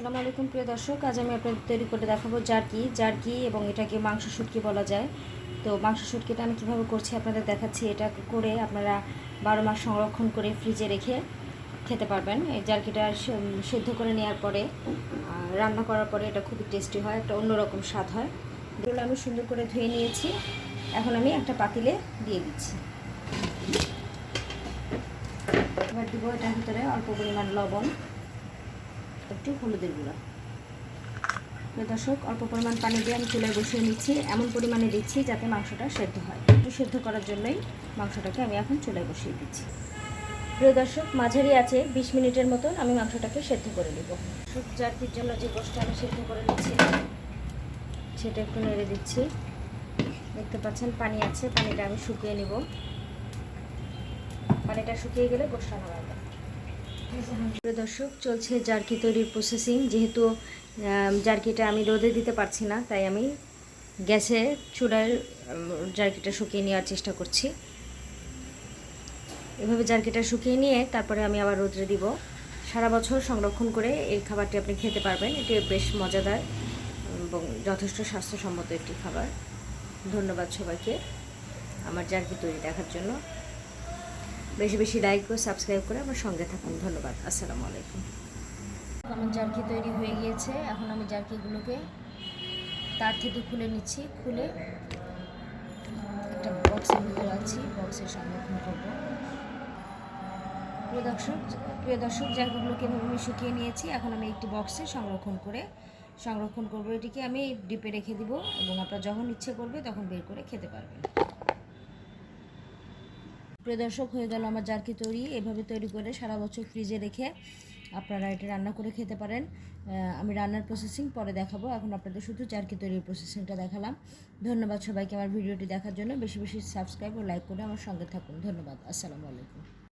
আসসালামু আলাইকুম প্রিয় দর্শক, আজ আমি আপনাদের তৈরি করে দেখাবো জার্কি এবং এটাকে মাংস শুটকি বলা যায়। তো মাংস শুটকিটা আমি কীভাবে করছি আপনাদের দেখাচ্ছি। এটা করে আপনারা 12 মাস সংরক্ষণ করে ফ্রিজে রেখে খেতে পারবেন। এই জার্কিটা সেদ্ধ করে নেওয়ার পরে রান্না করার পরে এটা খুবই টেস্টি হয়, একটা অন্যরকম স্বাদ হয়। এগুলো আমি সুন্দর করে ধুয়ে নিয়েছি, এখন আমি একটা পাতিলে দিয়ে দিচ্ছি। এবার দিব এটার ভিতরে অল্প পরিমাণ লবণ, একটু হলুদের গুঁড়া। দর্শক, অল্প পরিমাণ পানি দিয়ে আমি চুলায় বসিয়ে নিচ্ছি। এমন পরিমাণে দিচ্ছি যাতে মাংসটা সেদ্ধ হয়। একটু সেদ্ধ করার জন্যই মাংসটাকে আমি এখন চুলায় বসিয়ে দিচ্ছি। প্রিয় দর্শক, মাঝারি আছে 20 মিনিটের মতন আমি মাংসটাকে সেদ্ধ করে নেব। জার্কির জন্য যে গোশটা আমি সেদ্ধ করে নিচ্ছি সেটা একটু নেড়ে দিচ্ছি। দেখতে পাচ্ছেন পানি আছে, পানিটা আমি শুকিয়ে নেব। পানিটা শুকিয়ে গেলে গোশটা নামাবো। প্রিয় দর্শক, চলছে জার্কি তৈরির প্রসেসিং। যেহেতু জার্কিটা আমি রোদে দিতে পারছি না, তাই আমি গ্যাসে চুলায় জার্কিটা শুকিয়ে নেওয়ার চেষ্টা করছি। এভাবে জার্কিটা শুকিয়ে নিয়ে তারপরে আমি আবার রোদে দিব। সারা বছর সংরক্ষণ করে এই খাবারটি আপনি খেতে পারবেন। এটি বেশ মজাদার এবং যথেষ্ট স্বাস্থ্যসম্মত একটি খাবার। ধন্যবাদ সবাইকে আমার জার্কি তৈরি দেখার জন্য। বেশি বেশি লাইক ও সাবস্ক্রাইব করে আমার সঙ্গে থাকুন। ধন্যবাদ। আসসালামু আলাইকুম। আমার জার্কি তৈরি হয়ে গিয়েছে। এখন আমি জার্কিগুলোকে তার থেকে খুলে নিচ্ছি। খুলে একটা বক্সের ভিতরে রাখছি, বক্সে সংরক্ষণ করব। প্রিয় দর্শক, জার্কিগুলোকে এভাবে আমি শুকিয়ে নিয়েছি। এখন আমি একটি বক্সে সংরক্ষণ করব। এটিকে আমি ডিপে রেখে দিব এবং আপনারা যখন ইচ্ছে করবে তখন বের করে খেতে পারবেন। প্রিয় দর্শক, হয়ে গেল আমার জার্কি তৈরি। এভাবে তৈরি করে সারা বছর ফ্রিজে রেখে আপনারা এটা রান্না করে খেতে পারেন। আমি রান্নার প্রসেসিং পরে দেখাবো, এখন আপনাদের শুধু জার্কি তৈরির প্রসেসিংটা দেখালাম। ধন্যবাদ সবাইকে আমার ভিডিওটি দেখার জন্য। বেশি বেশি সাবস্ক্রাইব ও লাইক করে আমার সঙ্গে থাকুন। ধন্যবাদ। আসসালামু আলাইকুম।